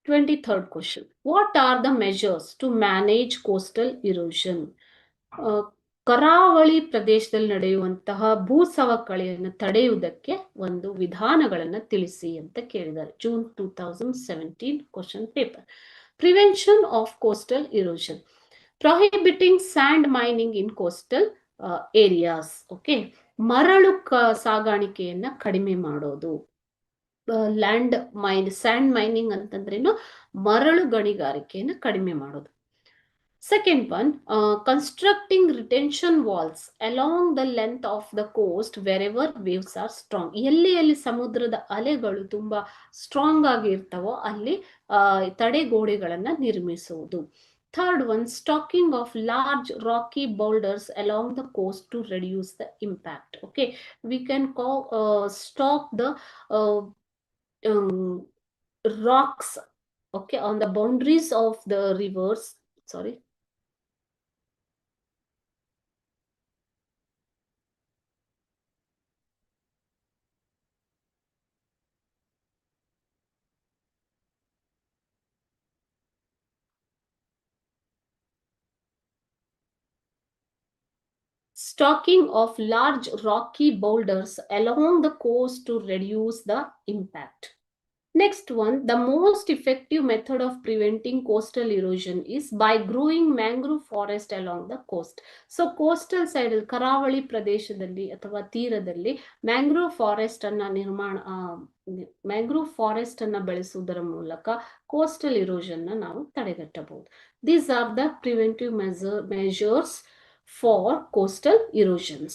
23rd question. What are the measures to manage coastal erosion? ಕರಾವಳಿ ಪ್ರದೇಶದಲ್ಲಿ ನಡೆಯುವಂತಹ ಭೂಸವಕಳಿಯನ್ನು ತಡೆಯುವುದಕ್ಕೆ ಒಂದು ವಿಧಾನಗಳನ್ನು ತಿಳಿಸಿ ಅಂತ ಕೇಳಿದ್ದಾರೆ. June 2017 question paper. Prevention of coastal erosion, prohibiting sand mining in coastal areas. Okay, ಮರಳು ಸಾಗಾಣಿಕೆಯನ್ನ ಕಡಿಮೆ ಮಾಡೋದು. ಲ್ಯಾಂಡ್ ಸ್ಯಾಂಡ್ ಮೈನಿಂಗ್ ಅಂತಂದ್ರೇನು, ಮರಳು ಗಣಿಗಾರಿಕೆಯನ್ನು ಕಡಿಮೆ ಮಾಡೋದು. Second one, constructing retention walls along the length of the coast wherever waves are strong. ಎಲ್ಲಿ ಸಮುದ್ರದ ಅಲೆಗಳು ತುಂಬಾ ಸ್ಟ್ರಾಂಗ್ ಆಗಿ ಇರ್ತಾವೋ ಅಲ್ಲಿ ತಡೆಗೋಡೆಗಳನ್ನ ನಿರ್ಮಿಸುವುದು. Third one, stocking of large rocky boulders along the coast to reduce the impact. Okay, we can stock the rocks, okay, on the boundaries of the rivers. Sorry. Stocking of large rocky boulders along the coast to reduce the impact. Next one, the most effective method of preventing coastal erosion is by growing mangrove forest along the coast. So coastal side, ಕರಾವಳಿ ಪ್ರದೇಶದಲ್ಲಿ ಅಥವಾ ತೀರದಲ್ಲಿ mangrove forest ಅನ್ನ ಬೆಳೆಸುವುದರ ಮೂಲಕ coastal ಇರೋಷನ್ ನಾವು ತಡೆಗಟ್ಟಬಹುದು. These are the preventive measures for coastal erosions.